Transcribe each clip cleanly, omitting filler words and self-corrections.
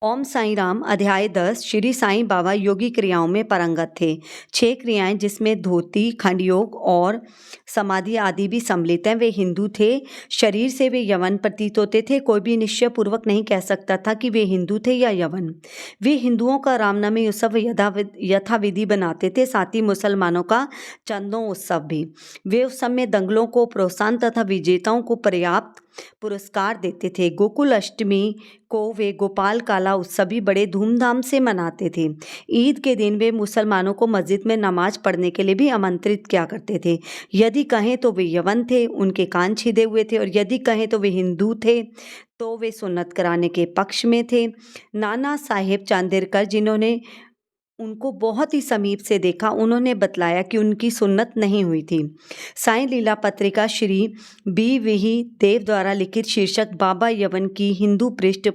ओम साईं राम अध्याय 10 श्री साईं बाबा योगी क्रियाओं में पारंगत थे। 6 क्रियाएं जिसमें धोती, खंड योग और समाधि आदि भी सम्मिलित हैं। वे हिंदू थे। शरीर से वे यवन प्रतीत होते थे। कोई भी निश्चय पूर्वक नहीं कह सकता था कि वे हिंदू थे या यवन। वे हिंदुओं का रामनवमी उत्सव यथाविधि बनाते थे, साथ ही मुसलमानों का चंदों उत्सव भी। वे उस समय दंगलों को प्रोत्साहन तथा विजेताओं को पर्याप्त पुरस्कार देते थे। गोकुल अष्टमी को वे गोपाल काला उत्सव भी बड़े धूमधाम से मनाते थे। ईद के दिन वे मुसलमानों को मस्जिद में नमाज पढ़ने के लिए भी आमंत्रित किया करते थे। यदि कहें तो वे यवन थे, उनके कान छिदे हुए थे, और यदि कहें तो वे हिंदू थे तो वे सुन्नत कराने के पक्ष में थे। नाना साहेब चांदेरकर, जिन्होंने उनको बहुत ही समीप से देखा, उन्होंने बतलाया कि उनकी सुन्नत नहीं हुई थी। साईं लीला पत्रिका श्री बी.वी. देव द्वारा लिखित शीर्षक बाबा यवन की हिंदू पृष्ठ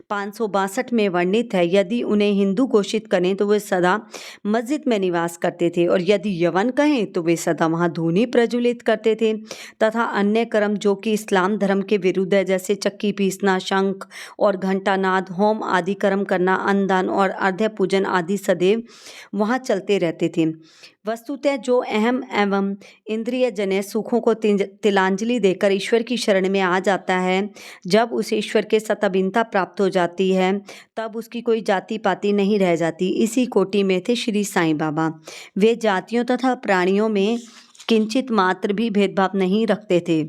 562 में वर्णित है। यदि उन्हें हिंदू घोषित करें तो वे सदा मस्जिद में निवास करते थे, और यदि यवन कहें तो वे सदा वहाँ धूनी प्रज्वलित करते थे तथा अन्य कर्म जो कि इस्लाम धर्म के विरुद्ध है, जैसे चक्की पीसना, शंख और घंटानाद, होम आदि कर्म करना, अन्नदान और अर्घ्य पूजन आदि सदैव वहां चलते रहते थे। वस्तुतः जो अहम एवं इंद्रिय जन्य सुखों को तिलांजलि देकर ईश्वर की शरण में आ जाता है, जब उसे ईश्वर के सतबिनता प्राप्त हो जाती है, तब उसकी कोई जाति पाति नहीं रह जाती। इसी कोटि में थे श्री साईं बाबा। वे जातियों तथा प्राणियों में किंचित मात्र भी भेदभाव नहीं रखते थे।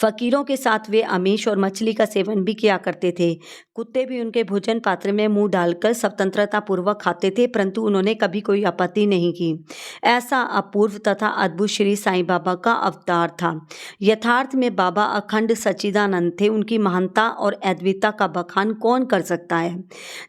फकीरों के साथ वे आमिष और मछली का सेवन भी किया करते थे। कुत्ते भी उनके भोजन पात्र में मुंह डालकर स्वतंत्रता पूर्वक खाते थे, परंतु उन्होंने कभी कोई आपत्ति नहीं की। ऐसा अपूर्व तथा अद्भुत श्री साईं बाबा का अवतार था। यथार्थ में बाबा अखंड सच्चिदानंद थे। उनकी महानता और अद्वितता का बखान कौन कर सकता है।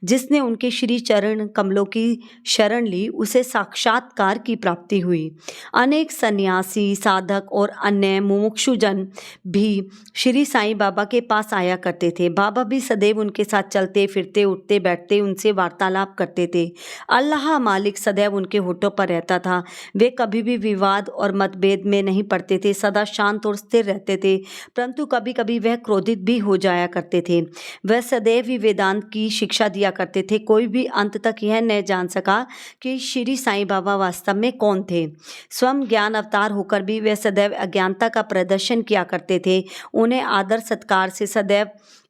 जिसने उनके श्री चरण कमलों की शरण ली, उसे साक्षात्कार की प्राप्ति हुई। अनेक सन्यासी, साधक और अन्य मुमुक्षुजन भी श्री साईं बाबा के पास आया करते थे। बाबा भी सदैव उनके साथ चलते फिरते, उठते बैठते, उनसे वार्तालाप करते थे। अल्लाह मालिक सदैव उनके होठों पर रहता था। वे कभी भी विवाद और मतभेद में नहीं पड़ते थे, सदा शांत और स्थिर रहते थे, परंतु कभी कभी वह क्रोधित भी हो जाया करते थे। वह सदैव ही वेदांत की शिक्षा दिया करते थे। कोई भी अंत तक यह न जान सका कि श्री साईं बाबा वास्तव में कौन थे। स्वयं ज्ञान अवतार होकर भी वे सदैव अज्ञानता का प्रदर्शन किया करते थे। उन्हें आदर सत्कार से सदैव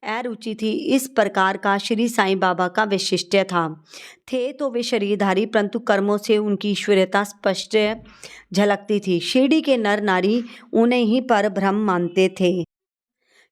अरुचि थी। इस प्रकार का श्री साईं बाबा का वैशिष्ट्य था। थे तो वे शरीरधारी, परंतु कर्मों से उनकी ईश्वरीयता स्पष्ट झलकती थी। शिरडी के नर नारी उन्हें ही पर ब्रह्म मानते थे।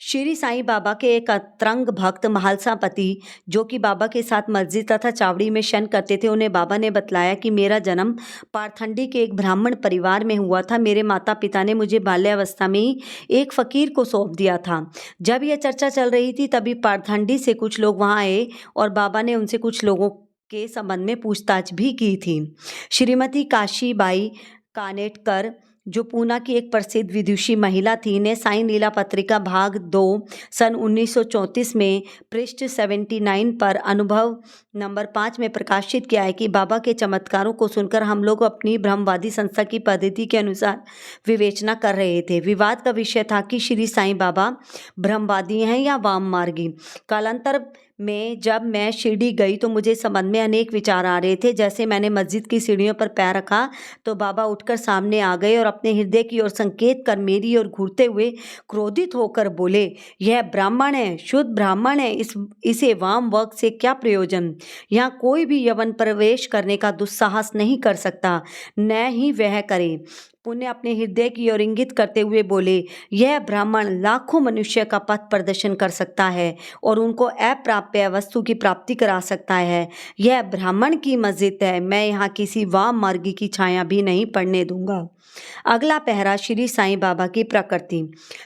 श्री साईं बाबा के एक अतरंग भक्त महालसापति, जो कि बाबा के साथ मस्जिद तथा चावड़ी में शयन करते थे, उन्हें बाबा ने बतलाया कि मेरा जन्म पारथंडी के एक ब्राह्मण परिवार में हुआ था। मेरे माता पिता ने मुझे बाल्यावस्था में ही एक फकीर को सौंप दिया था। जब यह चर्चा चल रही थी, तभी पारथंडी से कुछ लोग वहाँ आए और बाबा ने उनसे कुछ लोगों के संबंध में पूछताछ भी की थी। श्रीमती काशीबाई कानेटकर, जो पूना की एक प्रसिद्ध विदुषी महिला थी, ने साईं लीला पत्रिका भाग 2 सन 1934 में पृष्ठ 79 पर अनुभव नंबर 5 में प्रकाशित किया है कि बाबा के चमत्कारों को सुनकर हम लोग अपनी ब्रह्मवादी संस्था की पद्धति के अनुसार विवेचना कर रहे थे। विवाद का विषय था कि श्री साईं बाबा ब्रह्मवादी हैं या वाम मार्गी। कालांतर में जब मैं शिरडी गई तो मुझे संबंध में अनेक विचार आ रहे थे। जैसे मैंने मस्जिद की सीढ़ियों पर पैर रखा तो बाबा उठकर सामने आ गए और अपने हृदय की ओर संकेत कर मेरी ओर घूरते हुए क्रोधित होकर बोले, यह ब्राह्मण है, शुद्ध ब्राह्मण है, इसे वाम वर्ग से क्या प्रयोजन। यहाँ कोई भी यवन प्रवेश करने का दुस्साहस नहीं कर सकता, न ही वह करे। पुण्य अपने हृदय की ओर इंगित करते हुए बोले, यह ब्राह्मण लाखों मनुष्य का पथ प्रदर्शन कर सकता है और उनको अप्राप्य वस्तु की प्राप्ति करा सकता है। यह ब्राह्मण की मस्जिद है, मैं यहाँ किसी वाम मार्गी की छाया भी नहीं पड़ने दूंगा। अगला पहरा श्री साईं बाबा की प्रकृति।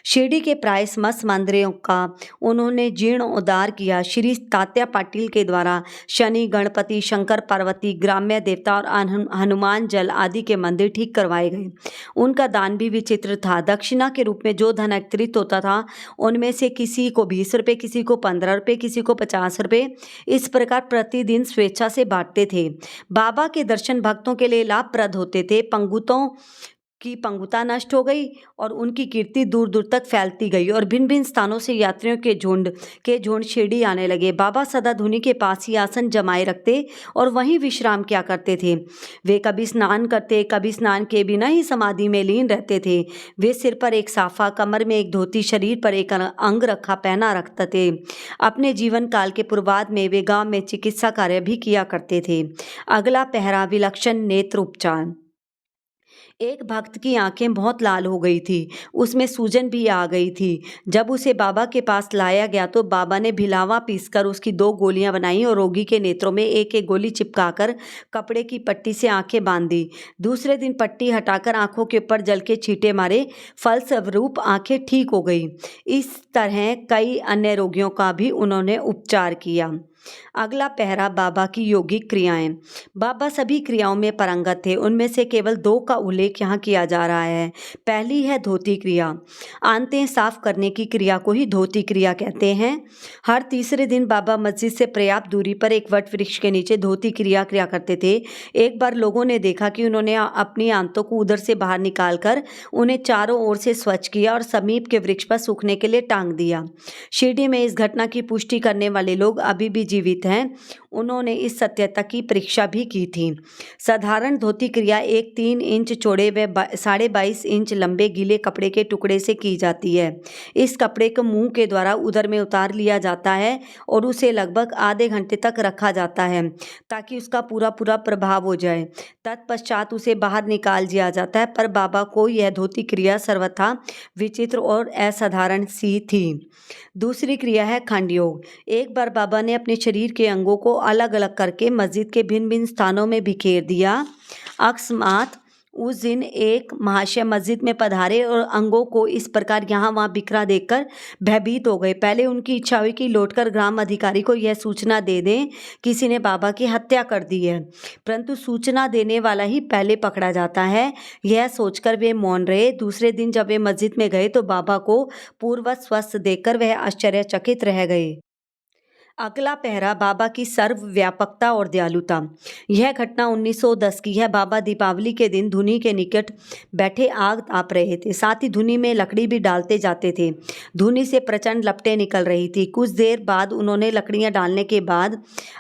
शिरडी के प्राय समस्त मंदिरों का उन्होंने जीर्ण उद्धार किया। श्री तात्या पाटिल के द्वारा शनि, गणपति, शंकर पार्वती, ग्राम्य देवता और हनुमान जल आदि के मंदिर ठीक करवाए गए। उनका दान भी विचित्र था। दक्षिणा के रूप में जो धन एकत्रित होता था, उनमें से किसी को 20 रुपये, किसी को 15 रुपये, किसी को 50 रुपये, इस प्रकार प्रतिदिन स्वेच्छा से बांटते थे। बाबा के दर्शन भक्तों के लिए लाभप्रद होते थे। पंगुतों की पंगुता नष्ट हो गई और उनकी कीर्ति दूर दूर तक फैलती गई और भिन्न भिन्न स्थानों से यात्रियों के झुंड शिरडी आने लगे। बाबा सदा धुनी के पास ही आसन जमाए रखते और वहीं विश्राम किया करते थे। वे कभी स्नान करते, कभी स्नान के बिना ही समाधि में लीन रहते थे। वे सिर पर एक साफा, कमर में एक धोती, शरीर पर एक अंग रखा पहना रखते थे। अपने जीवन काल के पूर्वार्ध में वे गांव में चिकित्सा कार्य भी किया करते थे। अगला पहरा, विलक्षण नेत्र उपचार। एक भक्त की आंखें बहुत लाल हो गई थी, उसमें सूजन भी आ गई थी। जब उसे बाबा के पास लाया गया तो बाबा ने भिलावा पीसकर उसकी 2 गोलियां बनाई और रोगी के नेत्रों में एक एक गोली चिपकाकर कपड़े की पट्टी से आंखें बांध दी। दूसरे दिन पट्टी हटाकर आंखों के ऊपर जल के छींटे मारे, फलस्वरूप आंखें ठीक हो गई। इस तरह कई अन्य रोगियों का भी उन्होंने उपचार किया। अगला पहरा, बाबा की योगिक क्रियाएं। बाबा सभी क्रियाओं में पारंगत थे, उनमें से केवल 2 का उल्लेख यहाँ किया जा रहा है। पहली है धोती क्रिया। आंतें साफ करने की क्रिया को ही धोती क्रिया कहते हैं। हर तीसरे दिन बाबा मस्जिद से पर्याप्त दूरी पर एक वट वृक्ष के नीचे धोती क्रिया किया करते थे। एक बार लोगों ने देखा कि उन्होंने अपनी आंतों को उधर से बाहर निकालकर उन्हें चारों ओर से स्वच्छ किया और समीप के वृक्ष पर सूखने के लिए टांग दिया। शिरडी में इस घटना की पुष्टि करने वाले लोग अभी भी जीवित हैं। उन्होंने इस सत्यता की परीक्षा भी की थी। साधारण धोती क्रिया एक 3 इंच चौड़े व 22.5 इंच लंबे गीले कपड़े के टुकड़े से की जाती है। इस कपड़े को मुंह के द्वारा उदर में उतार लिया जाता है और उसे लगभग आधे घंटे तक रखा जाता है ताकि उसका पूरा प्रभाव हो जाए। तत्पश्चात उसे बाहर निकाल दिया जाता है। पर बाबा को यह धोती क्रिया सर्वथा विचित्र और असाधारण सी थी। दूसरी क्रिया है खंड योग। एक बार बाबा ने अपने शरीर के अंगों को अलग अलग करके मस्जिद के भिन्न भिन्न स्थानों में बिखेर दिया। अकस्मात उस दिन एक महाशय मस्जिद में पधारे और अंगों को इस प्रकार यहाँ वहाँ बिखरा देखकर भयभीत हो गए। पहले उनकी इच्छा हुई कि लौटकर ग्राम अधिकारी को यह सूचना दे दें किसी ने बाबा की हत्या कर दी है, परंतु सूचना देने वाला ही पहले पकड़ा जाता है। यह सोचकर वे मौन रहे। दूसरे दिन जब वे मस्जिद में गए तो बाबा को पूर्ववत स्वस्थ देखकर वह आश्चर्यचकित रह गए। अगला पहरा, बाबा की सर्वव्यापकता और दयालुता। यह घटना 1910 की है। बाबा दीपावली के दिन धुनी के निकट बैठे आग ताप रहे थे, साथ ही धुनी में लकड़ी भी डालते जाते थे। धुनी से प्रचंड लपटें निकल रही थी। कुछ देर बाद उन्होंने लकड़ियां डालने के बाद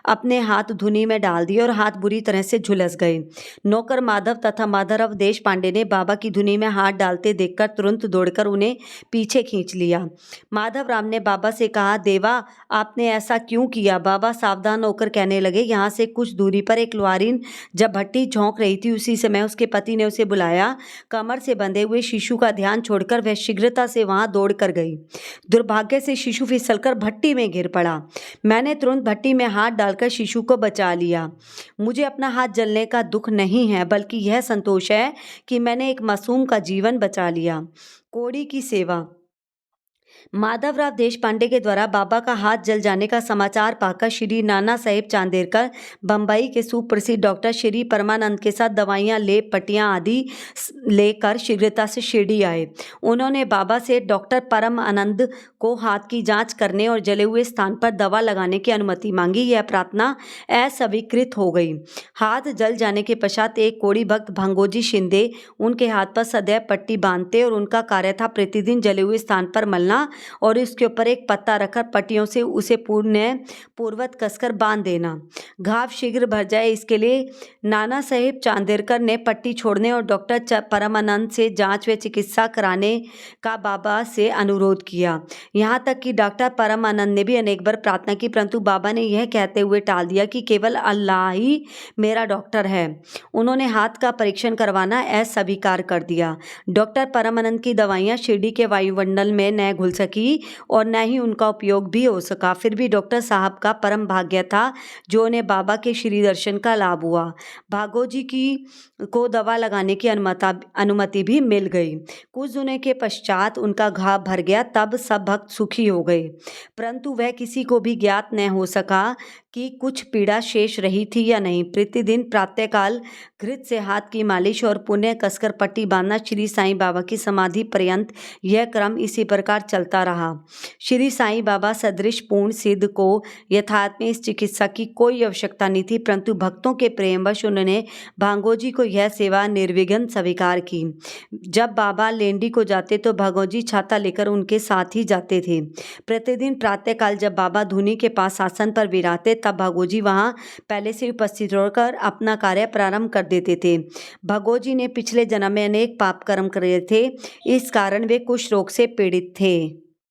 अपने हाथ धुनी में डाल दिए और हाथ बुरी तरह से झुलस गए। नौकर माधव तथा माधवराव देशपांडे ने बाबा की धुनी में हाथ डालते देखकर तुरंत दौड़कर उन्हें पीछे खींच लिया। माधवराव ने बाबा से कहा, देवा, आपने ऐसा क्यों किया? बाबा सावधान होकर कहने लगे, यहाँ से कुछ दूरी पर एक लुहारिन जब भट्टी झोंक रही थी उसी समय उसके पति ने उसे बुलाया। कमर से बंधे हुए शिशु का ध्यान छोड़कर वह शीघ्रता से वहां दौड़ कर गई। दुर्भाग्य से शिशु फिसलकर भट्टी में गिर पड़ा। मैंने तुरंत भट्टी में हाथ डालकर शिशु को बचा लिया। मुझे अपना हाथ जलने का दुख नहीं है, बल्कि यह संतोष है कि मैंने एक मासूम का जीवन बचा लिया। कोड़ी की सेवा। माधवराव देशपांडे के द्वारा बाबा का हाथ जल जाने का समाचार पाकर श्री नाना साहेब चांदेरकर बंबई के सुप्रसिद्ध डॉक्टर श्री परमानंद के साथ दवाइयाँ, लेप, पट्टियाँ आदि लेकर शीघ्रता से शिरडी आए। उन्होंने बाबा से डॉक्टर परम आनंद को हाथ की जांच करने और जले हुए स्थान पर दवा लगाने की अनुमति मांगी। यह प्रार्थना अस्वीकृत हो गई। हाथ जल जाने के पश्चात एक कोड़ी भक्त भंगोजी शिंदे उनके हाथ पर सदैव पट्टी बांधते और उनका कार्य था प्रतिदिन जले हुए स्थान पर मलना और इसके ऊपर एक पत्ता रखकर पट्टियों से उसे पूर्ववत कसकर बांध देना। घाव शीघ्र भर जाए, इसके लिए नाना साहेब चांदेरकर ने पट्टी छोड़ने और डॉक्टर परमानंद से जांच व चिकित्सा कराने का बाबा से अनुरोध किया। यहाँ तक कि डॉक्टर परमानंद ने भी अनेक बार प्रार्थना की, परंतु बाबा ने यह कहते हुए टाल दिया कि केवल अल्लाह ही मेरा डॉक्टर है। उन्होंने हाथ का परीक्षण करवाना अस्वीकार कर दिया। डॉक्टर परमानंद की दवाइयाँ शिरडी के वायुमंडल में न घुल सकी और न ही उनका उपयोग भी हो सका। फिर भी डॉक्टर साहब का परम भाग्य था जो उन्हें बाबा के श्री दर्शन का लाभ हुआ। भागोजी को दवा लगाने की अनुमति भी मिल गई। कुछ दिनों के पश्चात उनका घाव भर गया। तब सब भक्त सुखी हो गए, परंतु वह किसी को भी ज्ञात न हो सका कि कुछ पीड़ा शेष रही थी या नहीं। प्रतिदिन प्रातःकाल घृत से हाथ की मालिश और पुनः कसकर पट्टी बांधना श्री साईं बाबा की समाधि पर्यंत यह क्रम इसी प्रकार चलता रहा। श्री साईं बाबा सदृश पूर्ण सिद्ध को यथार्थ में इस चिकित्सा की कोई आवश्यकता नहीं थी, परंतु भक्तों के प्रेमवश उन्होंने भांगोजी को यह सेवा निर्विघ्न स्वीकार की। जब बाबा लेंडी को जाते तो भांगोजी छाता लेकर उनके साथ ही जाते थे। प्रतिदिन प्रातःकाल जब बाबा धुनी के पास आसन पर विराजते तब भागोजी वहां पहले से उपस्थित होकर अपना कार्य प्रारंभ कर देते थे। भागोजी ने पिछले जन्म में अनेक पाप कर्म करे थे, इस कारण वे कुष्ठ रोग से पीड़ित थे।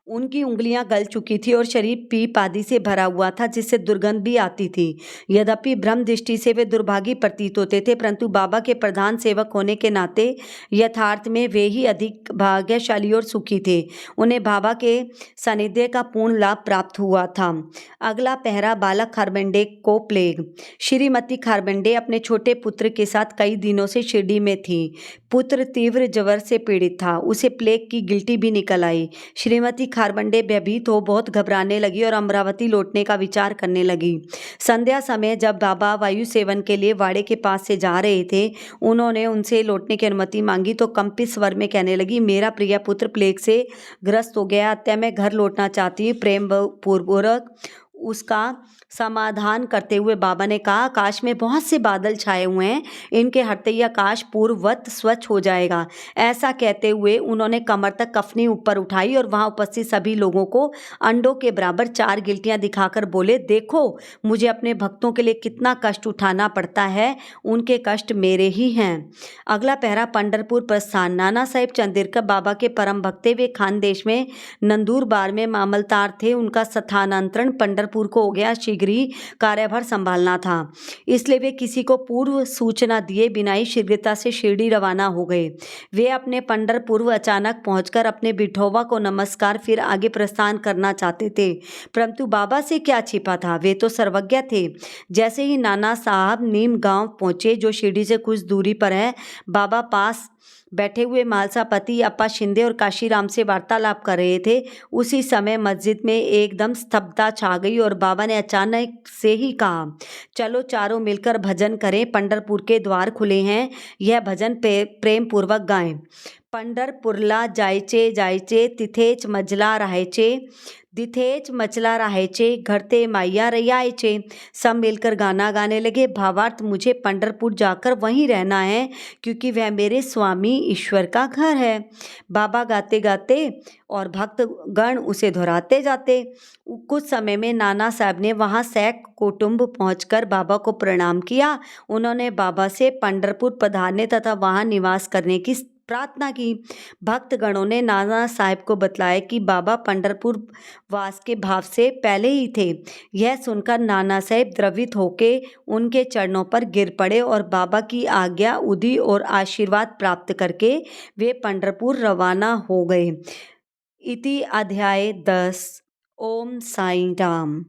उनकी उंगलियां गल चुकी थी और शरीर पीप आदि से भरा हुआ था, जिससे दुर्गंध भी आती थी। यद्यपि ब्रह्म दृष्टि से वे दुर्भागी प्रतीत होते थे, परंतु बाबा के प्रधान सेवक होने के नाते यथार्थ में वे ही अधिक भाग्यशाली और सुखी थे। उन्हें बाबा के सानिध्य का पूर्ण लाभ प्राप्त हुआ था। अगला पहरा बालक खारबेंडे को प्लेग। श्रीमती खारबेंडे अपने छोटे पुत्र के साथ कई दिनों से शिरडी में थी। पुत्र तीव्र ज्वर से पीड़ित था, उसे प्लेग की गिल्टी भी निकल आई। श्रीमती खारबेंडे भयभीत हो बहुत घबराने लगी और अमरावती लौटने का विचार करने लगी। संध्या समय जब बाबा वायु सेवन के लिए वाड़े के पास से जा रहे थे, उन्होंने उनसे लौटने की अनुमति मांगी तो कंपित स्वर में कहने लगी, मेरा प्रिय पुत्र प्लेग से ग्रस्त हो गया, अतः मैं घर लौटना चाहती हूँ। प्रेम पूर्वक उसका समाधान करते हुए बाबा ने कहा, आकाश में बहुत से बादल छाए हुए हैं, इनके हटते ही आकाश पूर्ववत स्वच्छ हो जाएगा। ऐसा कहते हुए उन्होंने कमर तक कफनी ऊपर उठाई और वहां उपस्थित सभी लोगों को अंडों के बराबर 4 गिल्टियां दिखाकर बोले, देखो मुझे अपने भक्तों के लिए कितना कष्ट उठाना पड़ता है, उनके कष्ट मेरे ही हैं। अगला पहरा पंढरपुर प्रस्थान। नाना साहेब चंदेरकर बाबा के परम भक्त वे खानदेश में नंदुरबार में मामलतार थे। उनका स्थानांतरण पंढरपुर को हो गया। शीघ्र ही कार्यभार संभालना था, इसलिए वे किसी को पूर्व सूचना दिए बिना ही शीघ्रता से शिरडी रवाना हो गए। वे अपने पंढरपुर अचानक पहुंचकर अपने विठोबा को नमस्कार फिर आगे प्रस्थान करना चाहते थे, परंतु बाबा से क्या छिपा था, वे तो सर्वज्ञ थे। जैसे ही नाना साहब नीम गांव पहुंचे जो शिरडी से कुछ दूरी पर है, बाबा पास बैठे हुए मालसापति अप्पा शिंदे और काशीराम से वार्तालाप कर रहे थे। उसी समय मस्जिद में एकदम स्तब्धता छा गई और बाबा ने अचानक से ही कहा, चलो चारों मिलकर भजन करें, पंढरपुर के द्वार खुले हैं, यह भजन प्रेम पूर्वक गाएं। पंढरपुरला जायचे जायचे तिथेच मजला राहायचे, दिथेच मचला राहायचे, घरते मैया रयायचे। सब मिलकर गाना गाने लगे। भावार्थ, मुझे पंढरपुर जाकर वहीं रहना है, क्योंकि वह मेरे स्वामी ईश्वर का घर है। बाबा गाते गाते और भक्त गण उसे दोहराते जाते। कुछ समय में नाना साहब ने वहां सैक कुटुंब पहुंचकर बाबा को प्रणाम किया। उन्होंने बाबा से पंढरपुर पधारने तथा वहां निवास करने की प्रार्थना की। भक्तगणों ने नाना साहब को बतलाया कि बाबा पंढरपुर वास के भाव से पहले ही थे। यह सुनकर नाना साहब द्रवित होके उनके चरणों पर गिर पड़े और बाबा की आज्ञा उदी और आशीर्वाद प्राप्त करके वे पंढरपुर रवाना हो गए। इति अध्याय 10। ओम साईं राम।